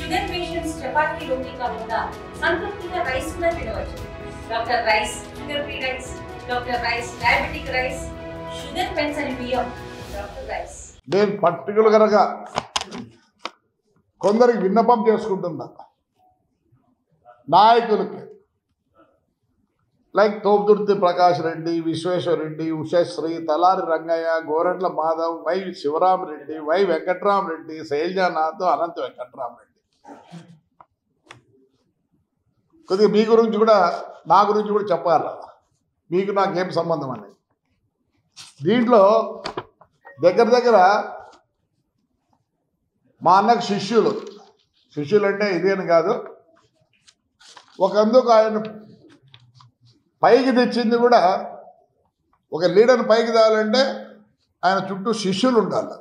Sugar patients chapati రోటీ కాకుండా సంతృప్తిగా rice కూడా తినవచ్చు. Doctor rice, sugar free rice, doctor rice, diabetic rice, sugar పెన్సని బియ్యం, డాక్టర్ రైస్. నేను పర్టికులర్గా కొందరికి విన్నపం చేసుకుంటున్నా, నాయకులకి like Thopudurthi Prakash Reddy, Vishweshwara Reddy, Ushashri, Talari Rangaiah, Gorantla Madhav, Y Sivarama Reddy, Y Venkatrama Reddy, Sailajanath, Anantha Venkatrama Reddy, కొద్దిగా మీ గురించి కూడా నా గురించి కూడా చెప్పాలి. మీకు నాకేం సంబంధం అనేది దీంట్లో దగ్గర దగ్గర మా అన్నకు శిష్యులు అంటే ఇదేని కాదు, ఒకందుకు ఆయన పైకి తెచ్చింది కూడా, ఒక లీడర్ని పైకి తేవాలంటే ఆయన చుట్టూ శిష్యులు ఉండాలి.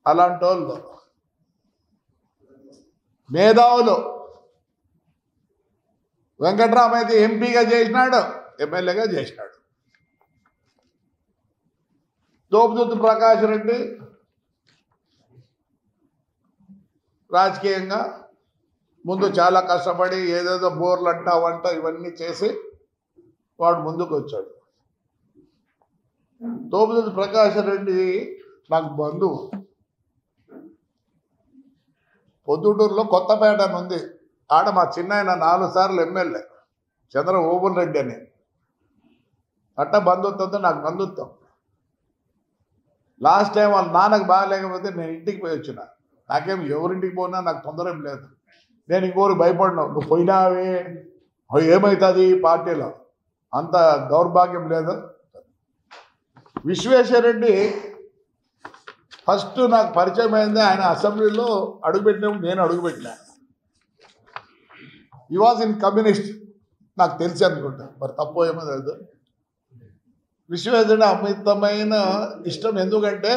అలాంటి వాళ్ళు మేధావులు. వెంకట్రామ అయితే ఎంపీగా చేసినాడు, ఎమ్మెల్యేగా చేసినాడు. తోపుదుర్తి ప్రకాష్ రెడ్డి రాజకీయంగా ముందు చాలా కష్టపడి ఏదేదో బోర్లు అంట ఇవన్నీ చేసి వాడు ముందుకు వచ్చాడు. తోపుదుర్తి ప్రకాష్ రెడ్డి నాకు బంధువు. పొద్దుటూరులో కొత్తపేట అని ఉంది, ఆడ మా చిన్నాయన 4 సార్లు ఎమ్మెల్యే చంద్ర ఓబుల్ రెడ్డి అని. అట్ట బంధుత్వంతో నాకు బంధుత్వం. లాస్ట్ టైం వాళ్ళ నాన్నకు బాగాలేకపోతే నేను ఇంటికి పోయి వచ్చిన. నాకేం ఎవరింటికి పోయినా నాకు తొందర ఏం లేదు. నేను ఇంకోరికి భయపడినావు, నువ్వు పోయినావే ఏమవుతుంది పార్టీలో, అంత దౌర్భాగ్యం లేదు. విశ్వేశ్వరరెడ్డి ఫస్ట్ నాకు పరిచయం అయింది, ఆయన అసెంబ్లీలో అడుగుపెట్టినప్పుడు నేను అడుగుపెట్టినా. ఈ వాజ్ ఇన్ కమ్యూనిస్ట్, నాకు తెలిసి అనుకుంటా, మరి తప్పు ఏమో తెలియదు. విశ్వేశ్వరరెడ్డి అమితమైన ఇష్టం, ఎందుకంటే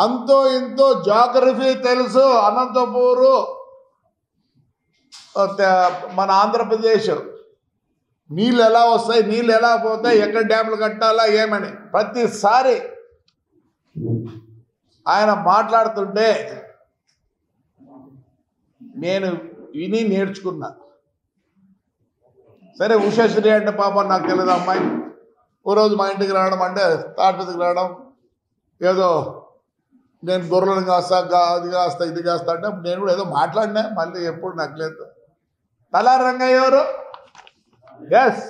అంతో ఇంతో జాగ్రఫీ తెలుసు. అనంతపూరు మన ఆంధ్రప్రదేశ్ నీళ్ళు ఎలా వస్తాయి, నీళ్ళు ఎలా పోతాయి, ఎక్కడ డ్యాములు కట్టాలా ఏమని ప్రతిసారి ఆయన మాట్లాడుతుంటే నేను విని నేర్చుకున్నా. సరే ఉషశ్రీ అంటే పాపం నాకు తెలియదు అమ్మాయి, ఓ రోజు మా ఇంటికి రావడం అంటే తాటదికి రావడం, ఏదో నేను గొర్రెలను కాస్తా, అది కాస్తా, ఇది కాస్తా అంటే నేను కూడా ఏదో మాట్లాడినా. మళ్ళీ ఎప్పుడు నాకు లేదు. తలారి రంగయ్య ఎవరు? ఎస్,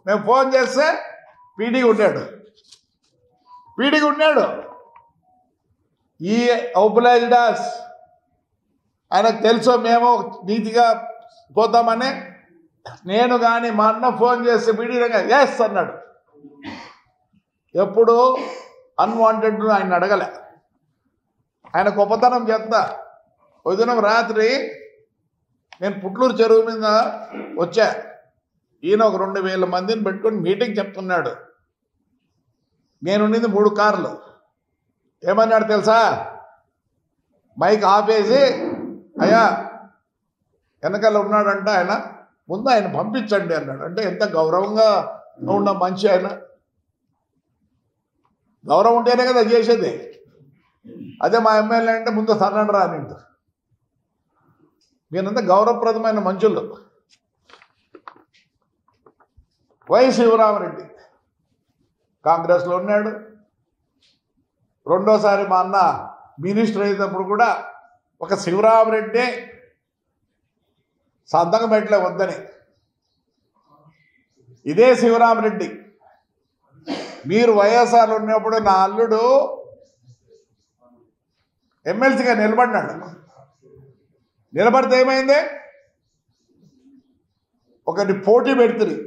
మేము ఫోన్ చేస్తే పీడీగా ఉన్నాడు. ఈ ఔపలైజ్డాస్ ఆయనకు తెలుసో మేము నీతిగా పోతామని. నేను కానీ మా అన్న ఫోన్ చేస్తే పీడీ రంగయ్య ఎస్ అన్నాడు. ఎప్పుడు అన్వాంటెడ్ ఆయన అడగలే. ఆయన గొప్పతనం చెప్తా. ఉదయం రాత్రి నేను పుట్లూరు చెరువు మీద వచ్చా. ఈయన ఒక 2000 మందిని పెట్టుకొని మీటింగ్ చెప్తున్నాడు. నేను ఉన్నది 3 కార్లు. ఏమన్నాడు తెలుసా? మైక్ ఆపేసి, అయ్యా వెనకాల ఉన్నాడంట ఆయన, ముందు ఆయన పంపించండి అన్నాడు. అంటే ఎంత గౌరవంగా ఉన్న మనిషి ఆయన. గౌరవం ఉంటేనే కదా చేసేది. అదే మా ఎమ్మెల్యే అంటే ముందు సరెండర్ రానిండు. మీరంతా గౌరవప్రదమైన మనుషులు. వై శివరామరెడ్డి కాంగ్రెస్లో ఉన్నాడు. రెండోసారి మా అన్న మినిస్టర్ అయినప్పుడు కూడా ఒక శివరామరెడ్డి సంతకం పెట్టలే వద్దని. ఇదే శివరామరెడ్డి మీరు వైఎస్ఆర్లో ఉన్నప్పుడు నా అల్లుడు ఎమ్మెల్సీగా నిలబడినాడు. నిలబడితే ఏమైంది? ఒకటి పోటీ పెడుతుంది,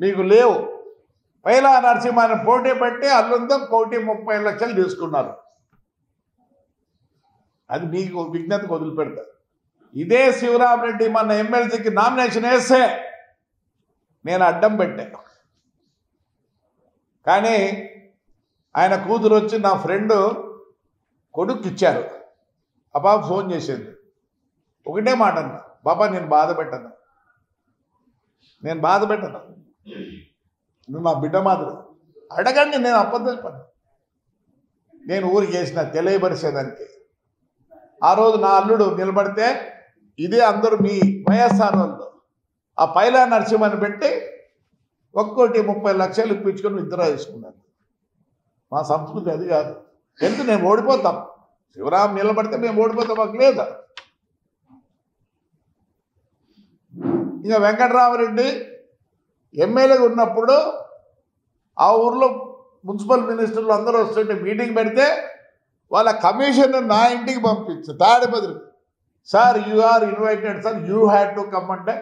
మీకు లేవు. పైలా నరసింహాన్ని పోటీ పెట్టి అల్లుందో 1,30,00,000 లక్షలు తీసుకున్నారు. అది మీకు విజ్ఞతకు వదిలిపెడతారు. ఇదే శివరామరెడ్డి మన ఎమ్మెల్సీకి నామినేషన్ వేస్తే నేను అడ్డం పెట్టాను. కానీ ఆయన కూతురు వచ్చి నా ఫ్రెండు కొడుకు ఇచ్చారు. ఆ బాబు ఫోన్ చేసేది ఒకటే మాట అన్న, బాబా నేను బాధ పెట్టను, నువ్వు నా బిడ్డ మాత్రం అడగండి, నేను అబద్ధం చెప్పను. నేను ఊరికి వేసిన తెలియపరిచేదానికి. ఆ రోజు నా అల్లుడు నిలబడితే ఇదే అందరూ మీ వైఎస్ఆర్ వాళ్ళు ఆ పైలా నరసింహని పెట్టి 1,30,00,000 లక్షలు ఇప్పించుకొని విత్డ్రా చేసుకున్నారు. మా సంస్కృతి అది కాదు. ఎందుకు నేను ఓడిపోతాం, శివరాం నిలబడితే మేము ఓడిపోతాం, మాకు లేదా. ఇంకా వెంకటరామరెడ్డి ఎమ్మెల్యేగా ఉన్నప్పుడు ఆ ఊర్లో మున్సిపల్ మినిస్టర్లు అందరూ వస్తుంటే మీటింగ్ పెడితే వాళ్ళ కమిషన్ నా ఇంటికి పంపించు Tadipatri. Sir you are invited sir, you had to come అంటే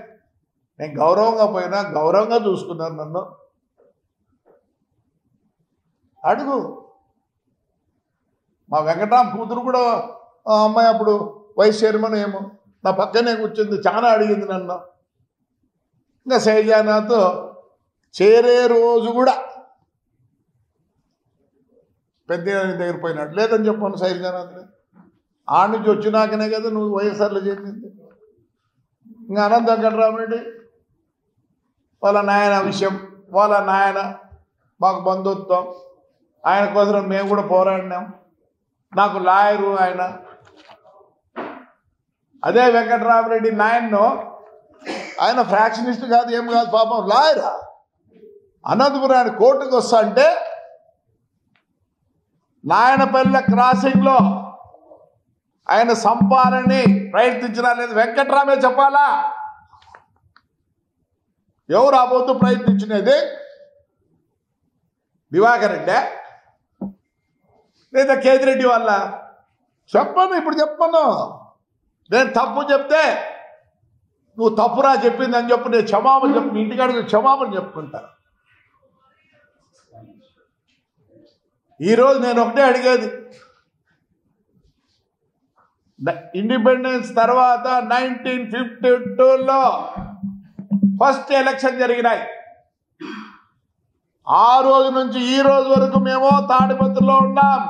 నేను గౌరవంగా పోయినా, గౌరవంగా చూసుకున్నారు నన్ను. అడుగు. మా వెంకటరామ్ కూతురు కూడా అమ్మాయి అప్పుడు వైస్ చైర్మన్ ఏమో నా పక్కనే కూర్చుంది, చాలా అడిగింది నన్ను. ఇంకా శైలజానాథ్ చేరే రోజు కూడా పెద్ద దగ్గర పోయినాడు. లేదని చెప్పాను శైలజానాథ్ని. ఆడ నుంచి వచ్చినాకనే కదా నువ్వు వైఎస్ఆర్లో చేరింది. ఇంకా అనంత వెంకటరామరెడ్డి వాళ్ళ నాయన విషయం, వాళ్ళ నాయన మాకు బంధుత్వం, ఆయన కోసం మేము కూడా పోరాడినాం. నాకు లాయరు ఆయన. అదే వెంకటరామరెడ్డి నాయన్ను, ఆయన ఫ్రాక్షనిస్ట్ కాదు, ఏం కాదు, పాపం లాయరా. అనంతపురాన్ని కోర్టుకు వస్తా అంటే నాయనపల్లి క్రాసింగ్లో ఆయన సంపాలని ప్రయత్నించినా లేదు, వెంకట్రామే చెప్పాలా. ఎవరు ఆపోతూ ప్రయత్నించినది? దివాకర్ రెడ్డి లేదా కేతిరెడ్డి వాళ్ళ? చెప్పను, ఇప్పుడు చెప్పను. నేను తప్పు చెప్తే నువ్వు తప్పురా చెప్పిందని చెప్పు, నేను క్షమాపణ చెప్పు, నీ ఇంటికాడికి క్షమాపణ చెప్పుకుంటా. ఈరోజు నేను ఒకటే అడిగేది, ఇండిపెండెన్స్ తర్వాత 1952లో ఫస్ట్ ఎలక్షన్ జరిగినాయి. ఆ రోజు నుంచి ఈ రోజు వరకు మేము తాడిపత్రిలో ఉన్నాం.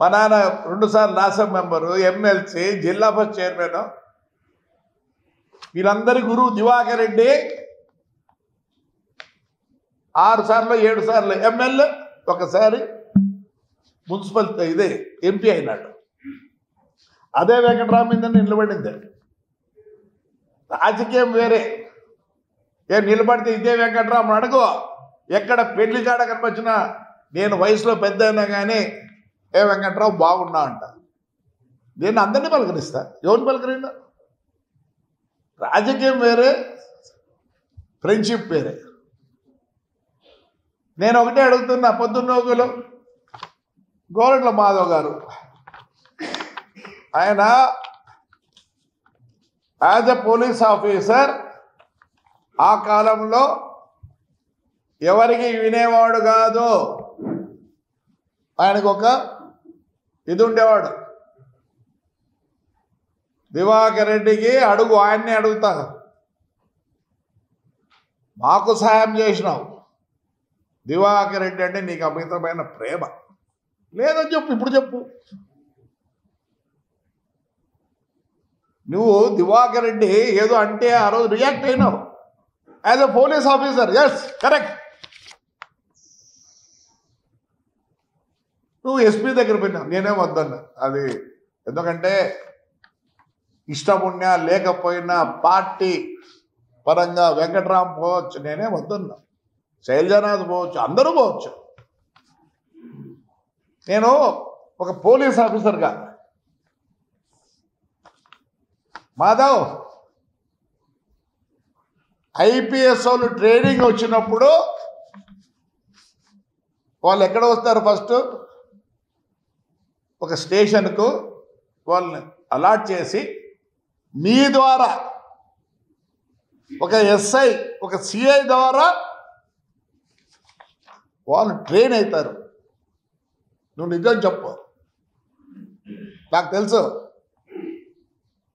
మా నాన్న 2 సార్లు రాజ్యసభ మెంబరు, ఎమ్మెల్సీ, జిల్లా పరిషత్ చైర్మన్. వీళ్ళందరి గురువు దివాకర్ రెడ్డి 6 సార్లు 7 సార్లు ఎమ్మెల్యే, ఒకసారి మున్సిపల్ ఇదే ఎంపీ అయినాడు. అదే వెంకటరామేంద్రని నిలబడింది. రాజకీయం వేరే. ఏం నిలబడితే ఇదే వెంకటరామన్ అడుగు. ఎక్కడ పెళ్లి కాడ కనిపించినా నేను వయసులో పెద్ద అయినా కానీ ఏ వెంకట్రావు బాగున్నా అంట. నేను అందరినీ పలకరిస్తా. ఎవరిని పలకరిందా? రాజకీయం వేరే, ఫ్రెండ్షిప్ వేరే. నేను ఒకటే అడుగుతున్నా, పొద్దున్నోగులు గోరంట్ల మాధవ్ గారు, ఆయన యాజ్ ఎ పోలీస్ ఆఫీసర్ ఆ కాలంలో ఎవరికి వినేవాడు కాదు. ఆయనకు ఒక ఇది ఉండేవాడు. దివాకర్ రెడ్డికి అడుగు, ఆయన్ని అడుగుతా, మాకు సహాయం చేసినావు, దివాకర్ రెడ్డి అంటే నీకు అమితమైన ప్రేమ లేదని చెప్పు. ఇప్పుడు చెప్పు. నువ్వు దివాకర్ రెడ్డి ఏదో అంటే ఆ రోజు రియాక్ట్ అయినావు as a police officer. Yes, correct. నువ్వు ఎస్పీ దగ్గర పోయినావు, నేనేం వద్దన్నా. అది ఎందుకంటే ఇష్టం ఉన్నా లేకపోయినా పార్టీ పరంగా వెంకటరామ్ పోవచ్చు, నేనే వద్దన్నా. శైలజానాథ్ పోవచ్చు, అందరూ పోవచ్చు. నేను ఒక పోలీస్ ఆఫీసర్గా మాధవ్ ఐపీఎస్ వాళ్ళు ట్రైనింగ్ వచ్చినప్పుడు వాళ్ళు ఎక్కడ వస్తారు? ఫస్ట్ ఒక స్టేషన్కు వాళ్ళని అలాట్ చేసి మీ ద్వారా ఒక ఎస్ఐ, ఒక సిఐ ద్వారా వాళ్ళు ట్రైన్ అవుతారు. నువ్వు నిజం చెప్పు, నాకు తెలుసు.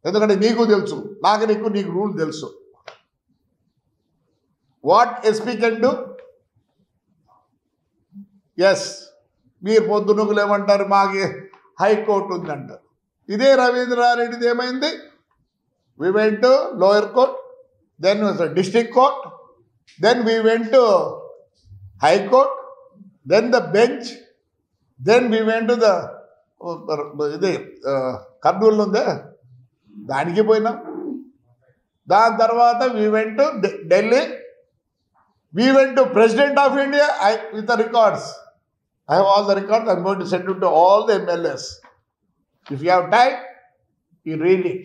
ఎందుకంటే నీకు తెలుసు, నీకు రూల్ తెలుసు. What SP can do? Yes, మీరు పొద్దున్నకులు ఏమంటారు, మాకు హైకోర్టు ఉందంటారు. ఇదే రవీంద్రారెడ్డిది ఏమైంది? We went to lower court, then district court, then we went to high court, then the bench, then we went to the ఇది కర్నూలు ఉందే దానికి పోయినాం. దాని తర్వాత we went to Delhi, we went to president of India with the records. I have all the records. I'm going to send it to all the MLAs. If you have time, you read it.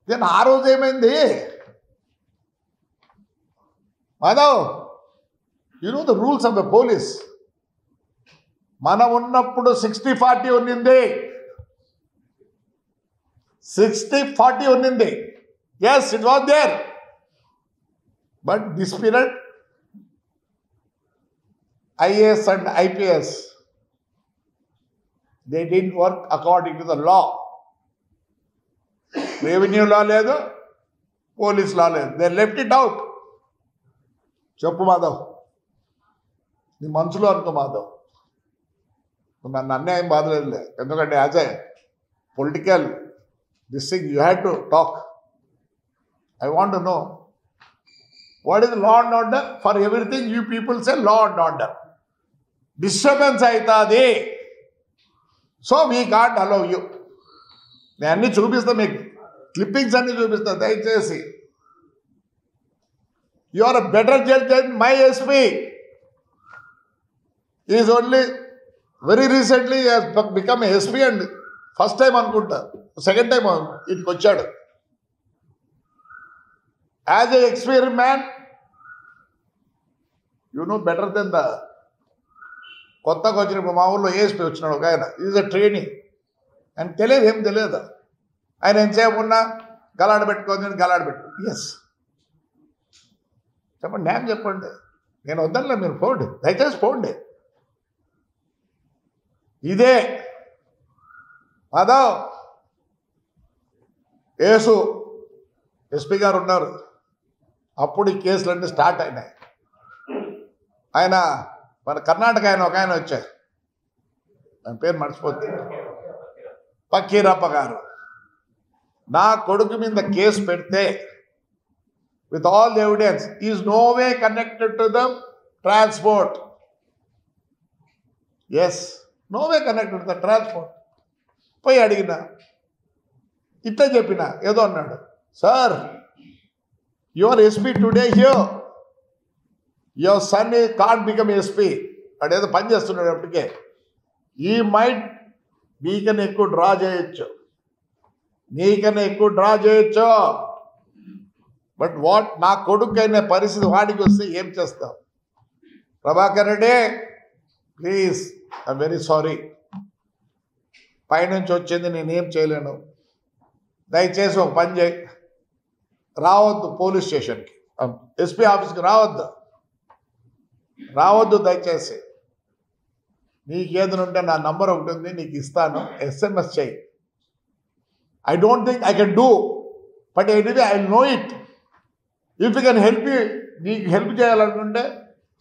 Then ఆ రోజు ఏమైంది Madhav, you know the rules of the police. మనం ఉన్నప్పుడు 60-40 ఉన్నింది, 60-40 ఉన్నింది. Yes, it was there. But this period, IAS and IPS, they didn't work according to the law. Revenue law ledu, police law ledu. They left it out. Choppu Madhav, నీ మనసులో అనుకో మాధవ్, నన్ను అన్యాయం బాధలేదులే. ఎందుకంటే as a political this thing you had to talk. I want to know what is law and order. For everything you people say law and order. Disturbance aitadi, so we can't allow you. నేను అన్ని చూపిస్తా, మీకు clippings అన్ని చూపిస్తా. దయచేసి you are a better judge than my SP. He is only very recently has become a SP and first time అనుకుంటా, second time ఇటుకు వచ్చాడు. As an experienced man, you know better than the కొత్తగా వచ్చిన మా ఊళ్ళో ASP వచ్చినాడు ఒక ఆయన, is a training. ఆయన తెలియదు, ఏం తెలియదు. ఆయన ఎంతసేపు ఉన్నా గలాడ పెట్టుకోండి, గలాడ పెట్టు. ఎస్ చెప్పండి, న్యాయం చెప్పండి. నేను వద్దనులే, మీరు పోండి, దయచేసి పోండి. ఇదే మాధవ్, యేసు ఎస్పీ గారు ఉన్నారు, అప్పుడు ఈ కేసులన్నీ స్టార్ట్ అయినాయి. ఆయన మన కర్ణాటక ఆయన ఒక ఆయన వచ్చారు, ఆయన పేరు మర్చిపోతుంది, పక్కీరప్ప గారు. నా కొడుకు మీద కేసు పెడితే with all the evidence, is no way connected to the transport. Yes, no way connected to the transport. పోయి అడిగిన, ఇట్లా చెప్పిన, ఏదో అన్నాడు, sir your SP today here, your son can't become SP. అడేదో పని చేస్తున్నాడు అప్పటికే. ఈ మైట్ నీకన్నా ఎక్కువ డ్రా చేయొచ్చు, నీకన్నా ఎక్కువ డ్రా చేయొచ్చు. బట్ వాట్, నా కొడుకు అయిన పరిస్థితి వాడికి వస్తే ఏం చేస్తావు? Prabhakar Reddy, please, I'm very sorry. పైనుంచి వచ్చింది, నేనేం చేయలేను. దయచేసి ఒక పని చేయి, రావద్దు పోలీస్ స్టేషన్కి, ఎస్పీ ఆఫీస్కి రావద్దు దయచేసి. నీకు ఏదైనా ఉంటే నా నంబర్ ఒకటి ఉంది, నీకు ఇస్తాను, SMS చేయి. I don't think I can do, but anyway I know it. If you can help you, నీకు హెల్ప్ చేయాలనుకుంటే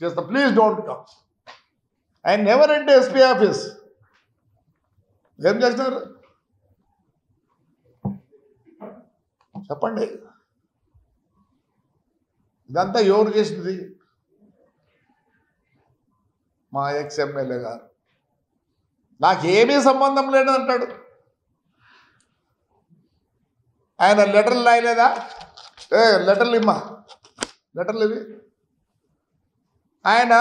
చేస్తా. Please don't come. I never went SP office. ఏం చేస్తున్నారు చెప్పండి? ఇదంతా ఎవరు చేసింది? మా ఎక్స్-ఎమ్మెల్యే గారు. నాకేమీ సంబంధం లేదు అంటాడు. ఆయన లెటర్లు రాయలేదా? లెటర్లు ఇమ్మా, లెటర్లు ఇవి. ఆయన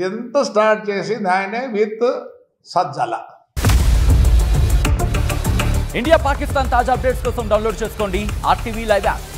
ఎంత స్టార్ట్ చేసింది ఆయనే విత్ సజ్జల. ఇండియా పాకిస్తాన్ తాజా అప్డేట్స్ కోసం డౌన్లోడ్ చేసుకోండి RTV లైవ్ యాప్.